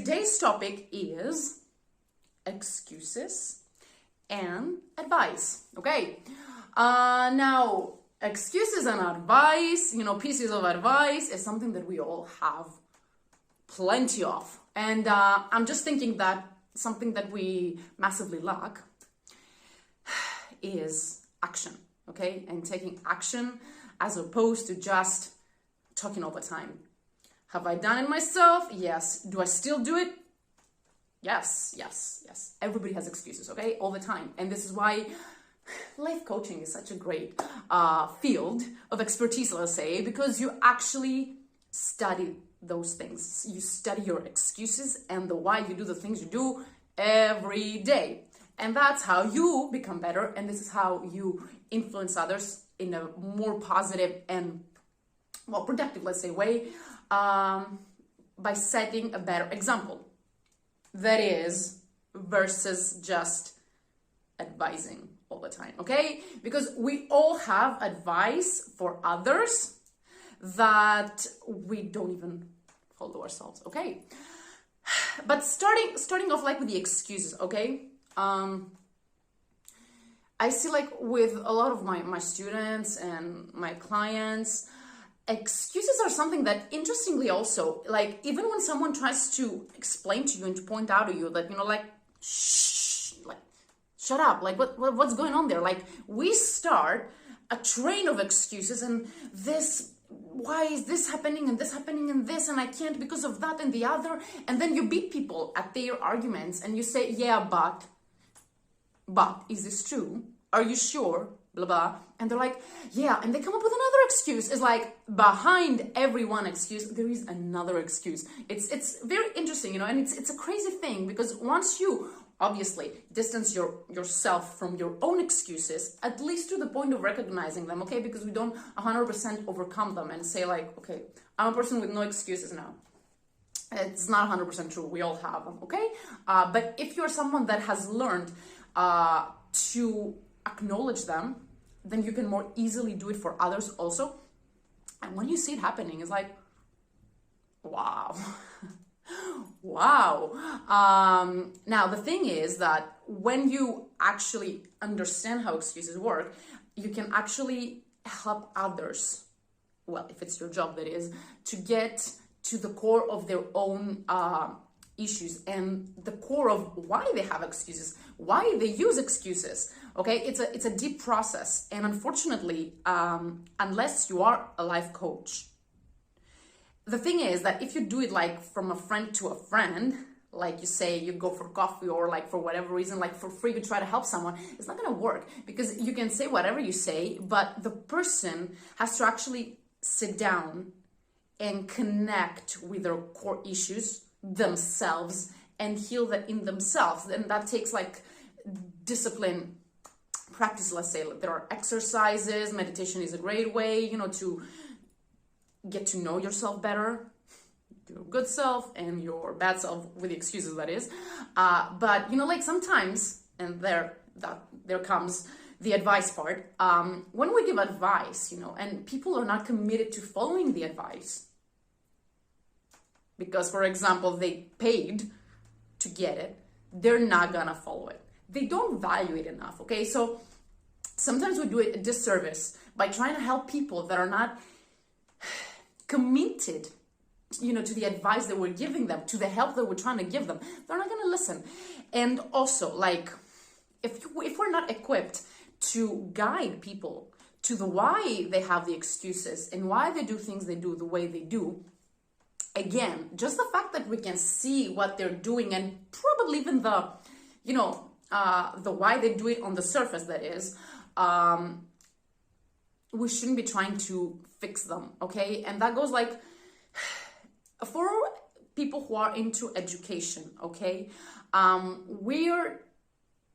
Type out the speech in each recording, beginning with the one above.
today's topic is excuses and advice. Okay. Now, excuses and advice, pieces of advice is something that we all have plenty of. And I'm just thinking that something that we massively lack is action, okay? And taking action as opposed to just talking all the time. Have I done it myself? Yes. Do I still do it? Yes. Everybody has excuses, okay? All the time. And this is why life coaching is such a great field of expertise, let's say, because you actually study those things. You study your excuses and the why you do the things you do every day. And that's how you become better. And this is how you influence others in a more positive and more productive, let's say, way, by setting a better example. That is, versus just advising all the time, okay? Because we all have advice for others that we don't even follow ourselves, okay? But starting off like with the excuses, okay? I see like with a lot of my students and my clients, excuses are something that interestingly also, like even when someone tries to explain to you and to point out to you that, like, shh, like, shut up, like what's going on there? Like we start a train of excuses and this, why is this happening and this happening and this, and I can't because of that and the other. And then you beat people at their arguments and you say, yeah, but is this true? Are you sure? Blah, blah. And they're like, yeah. And they come up with another excuse. It's like behind every one excuse, there is another excuse. It's very interesting, and it's a crazy thing because once you obviously distance yourself from your own excuses, at least to the point of recognizing them, okay? Because we don't 100% overcome them and say like, okay, I'm a person with no excuses now. It's not 100% true. We all have them, okay? But if you're someone that has learned to acknowledge them, then you can more easily do it for others also. And when you see it happening, it's like, wow. Wow. Now, the thing is that when you actually understand how excuses work, you can actually help others, well, if it's your job, that is, to get to the core of their own issues and the core of why they have excuses, why they use excuses. Okay, it's a deep process, and unfortunately, unless you are a life coach, the thing is that if you do it like from a friend to a friend, like you say you go for coffee or like for whatever reason, like for free, you try to help someone, it's not gonna work because you can say whatever you say, but the person has to actually sit down and connect with their core issues themselves and heal that in themselves. And that takes like discipline practice. Let's say there are exercises, meditation is a great way, to get to know yourself better, your good self and your bad self, with the excuses, that is. But like sometimes, and there comes the advice part, when we give advice, and people are not committed to following the advice because, for example, they paid to get it, they're not gonna follow it. They don't value it enough, okay? So sometimes we do it a disservice by trying to help people that are not committed, to the advice that we're giving them, to the help that we're trying to give them. They're not going to listen. And also, like, if we're not equipped to guide people to the why they have the excuses and why they do things they do the way they do, again, just the fact that we can see what they're doing and probably even the why they do it on the surface, that is, we shouldn't be trying to fix them, okay? And that goes like for people who are into education, okay? We're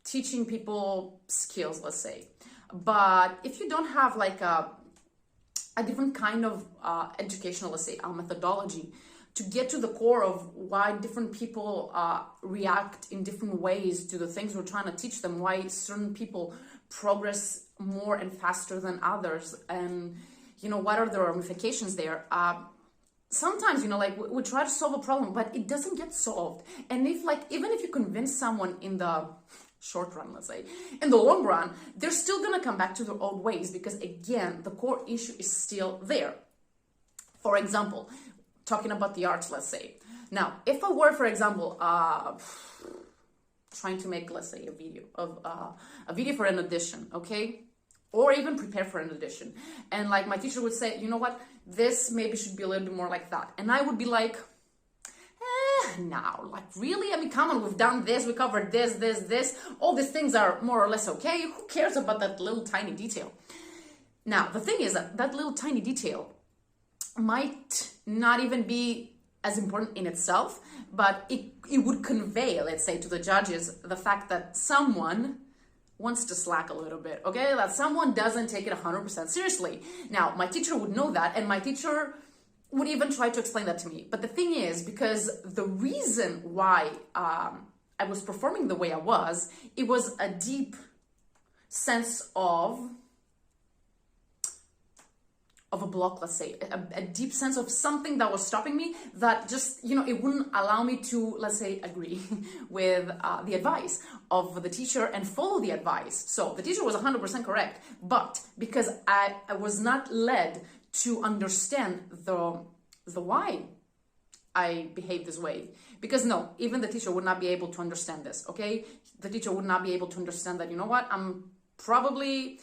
teaching people skills, let's say, but if you don't have like a different kind of educational, let's say, methodology to get to the core of why different people react in different ways to the things we're trying to teach them, why certain people progress more and faster than others, and what are the ramifications there, sometimes, like we try to solve a problem, but it doesn't get solved. And if like, even if you convince someone in the short run, let's say, in the long run, they're still gonna come back to their old ways, because again, the core issue is still there. For example, talking about the arts, let's say. Now, if I were, for example, trying to make, let's say, a video for an audition, okay? Or even prepare for an audition. And like my teacher would say, you know what, this maybe should be a little bit more like that. And I would be like, now, like really? I mean, come on, we've done this, we covered this. All these things are more or less okay. Who cares about that little tiny detail? Now, the thing is that that little tiny detail might not even be as important in itself, but it would convey, let's say, to the judges the fact that someone wants to slack a little bit, okay? That someone doesn't take it 100% seriously. Now, my teacher would know that, and my teacher would even try to explain that to me. But the thing is, because the reason why I was performing the way I was, it was a deep sense of a block, let's say, a deep sense of something that was stopping me, that just, it wouldn't allow me to, let's say, agree with the advice of the teacher and follow the advice. So the teacher was 100% correct, but because I was not led to understand the why I behave this way. Because no, even the teacher would not be able to understand this, okay? The teacher would not be able to understand that, you know what, I'm probably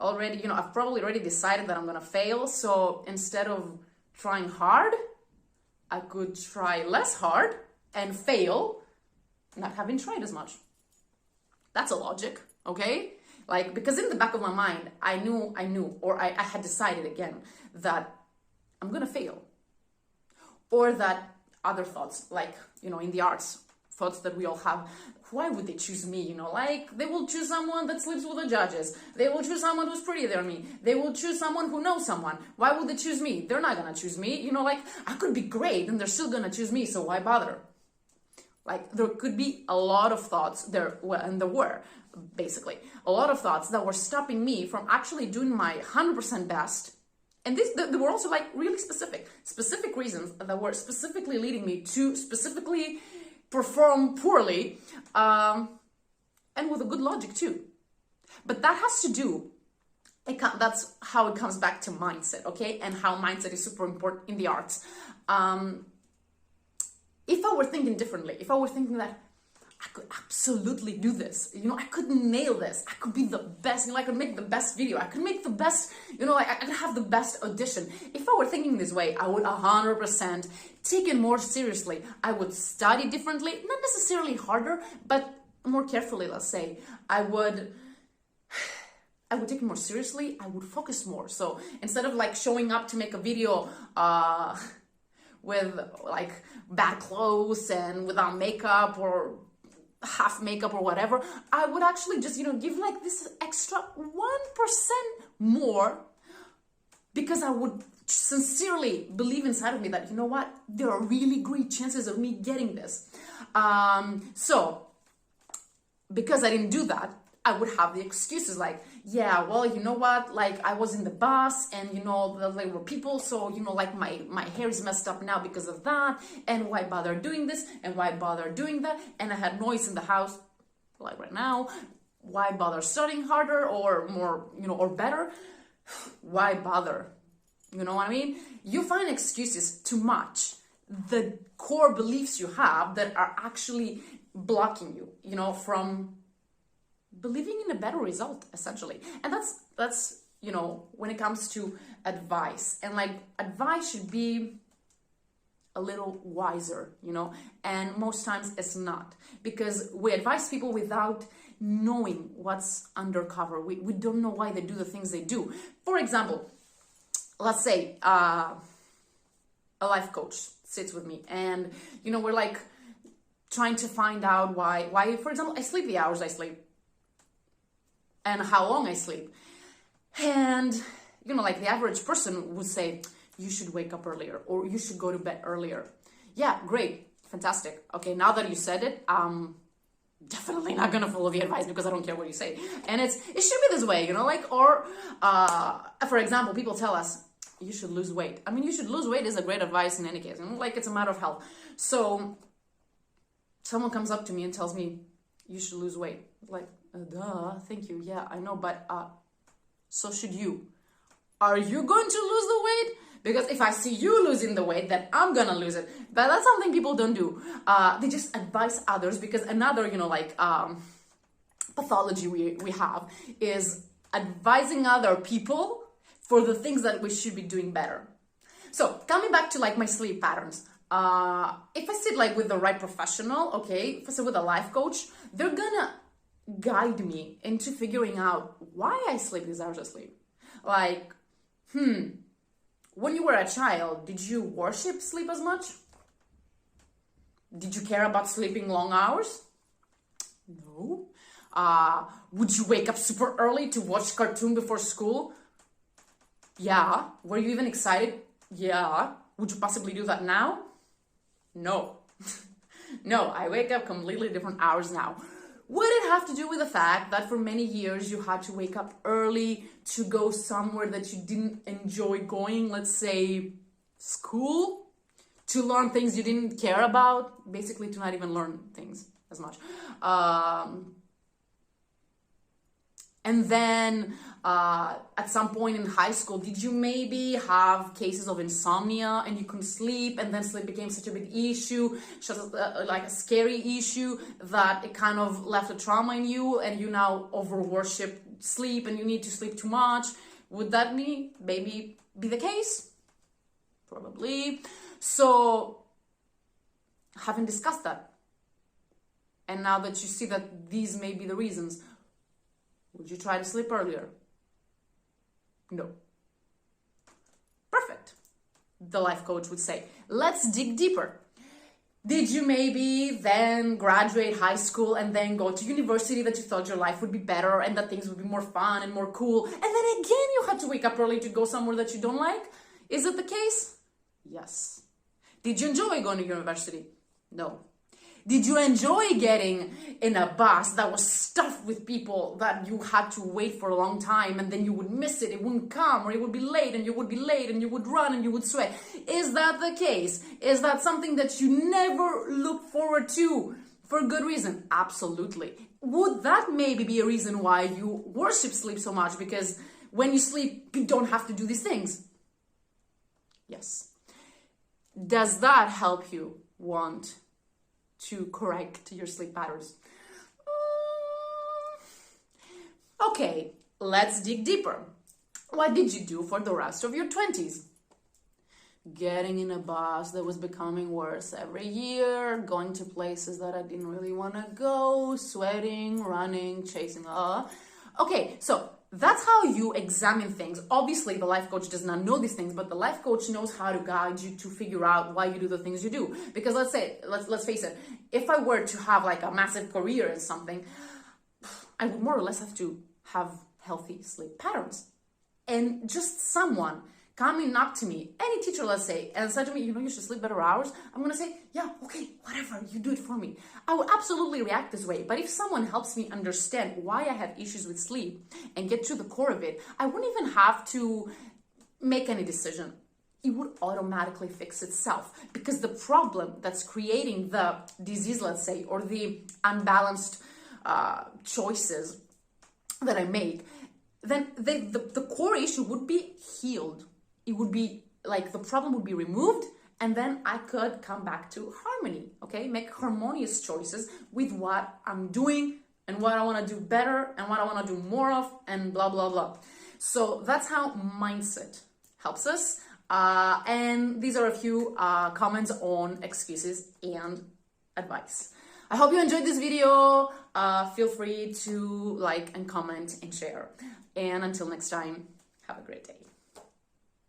already, I've probably already decided that I'm gonna fail. So instead of trying hard, I could try less hard and fail, not having tried as much. That's a logic, okay? Like, because in the back of my mind, I knew, or I had decided again that I'm gonna fail. Or that other thoughts, like, in the arts, thoughts that we all have, why would they choose me? Like, they will choose someone that sleeps with the judges. They will choose someone who's prettier than me. They will choose someone who knows someone. Why would they choose me? They're not gonna choose me. Like, I could be great and they're still gonna choose me, so why bother? Like, there could be a lot of thoughts there, and there were, basically, a lot of thoughts that were stopping me from actually doing my 100% best. And they were also like really specific reasons that were specifically leading me to specifically perform poorly, and with a good logic too. But that has to do, that's how it comes back to mindset, okay? And how mindset is super important in the arts. If I were thinking differently, if I were thinking that I could absolutely do this, I could nail this, I could be the best, I could make the best video, I could make the best, I could have the best audition. If I were thinking this way, I would 100% take it more seriously. I would study differently, not necessarily harder, but more carefully, let's say. I would take it more seriously, I would focus more. So instead of like showing up to make a video with like bad clothes and without makeup or half makeup or whatever, I would actually just, give like this extra 1% more, because I would sincerely believe inside of me that, what, there are really great chances of me getting this. So because I didn't do that, I would have the excuses like, yeah, well, what, like I was in the bus and, there were people, so, like my hair is messed up now because of that, and why bother doing this, and why bother doing that, and I had noise in the house, like right now, why bother studying harder or more, or better, why bother, you know what I mean? You find excuses to match the core beliefs you have that are actually blocking you, from believing in a better result, essentially. And that's when it comes to advice, and like advice should be a little wiser, and most times it's not, because we advise people without knowing what's undercover. We don't know why they do the things they do. For example, let's say a life coach sits with me, and we're like trying to find out why, for example, I sleep the hours I sleep and how long I sleep. And, like the average person would say, you should wake up earlier, or you should go to bed earlier. Yeah, great, fantastic. Okay, now that you said it, I'm definitely not gonna follow the advice because I don't care what you say. And it should be this way, for example, people tell us, you should lose weight. I mean, you should lose weight is a great advice in any case. Like, it's a matter of health. So someone comes up to me and tells me, you should lose weight. Like, duh, thank you. Yeah, I know, but so should you. Are you going to lose the weight? Because if I see you losing the weight, then I'm gonna lose it. But that's something people don't do. They just advise others, because another, pathology we have is advising other people for the things that we should be doing better. So coming back to like my sleep patterns, if I sit like with the right professional, okay, if I sit with a life coach, they're gonna guide me into figuring out why I sleep these hours of sleep. Like, when you were a child, did you worship sleep as much? Did you care about sleeping long hours? No. Would you wake up super early to watch cartoon before school? Yeah. Were you even excited? Yeah. Would you possibly do that now? No. No, I wake up completely different hours now. Would it have to do with the fact that for many years you had to wake up early to go somewhere that you didn't enjoy going, let's say school, to learn things you didn't care about, basically to not even learn things as much. And then at some point in high school, did you maybe have cases of insomnia and you couldn't sleep, and then sleep became such a big issue, like a scary issue, that it kind of left a trauma in you and you now over-worship sleep and you need to sleep too much? Would that maybe be the case? Probably. So, having discussed that, and now that you see that these may be the reasons, would you try to sleep earlier? No. Perfect. The life coach would say, let's dig deeper. Did you maybe then graduate high school and then go to university that you thought your life would be better and that things would be more fun and more cool, and then again you had to wake up early to go somewhere that you don't like? Is it the case? Yes. Did you enjoy going to university? No. Did you enjoy getting in a bus that was stuffed with people that you had to wait for a long time, and then you would miss it, it wouldn't come, or it would be late and you would be late and you would run and you would sweat? Is that the case? Is that something that you never look forward to for good reason? Absolutely. Would that maybe be a reason why you worship sleep so much? Because when you sleep, you don't have to do these things. Yes. Does that help you want to correct your sleep patterns? Okay, let's dig deeper. What did you do for the rest of your 20s? Getting in a bus that was becoming worse every year, going to places that I didn't really want to go, sweating, running, chasing. Okay, so that's how you examine things. Obviously, the life coach does not know these things, but the life coach knows how to guide you to figure out why you do the things you do. Because let's face it, if I were to have like a massive career in something, I would more or less have to have healthy sleep patterns. And just someone coming up to me, any teacher, let's say, and said to me, you should sleep better hours, I'm going to say, yeah, okay, whatever, you do it for me. I would absolutely react this way. But if someone helps me understand why I have issues with sleep and get to the core of it, I wouldn't even have to make any decision. It would automatically fix itself, because the problem that's creating the disease, let's say, or the unbalanced choices that I make, then the core issue would be healed. It would be like the problem would be removed, and then I could come back to harmony, okay? Make harmonious choices with what I'm doing and what I want to do better and what I want to do more of, and blah, blah, blah. So that's how mindset helps us. And these are a few comments on excuses and advice. I hope you enjoyed this video. Feel free to like and comment and share. And until next time, have a great day.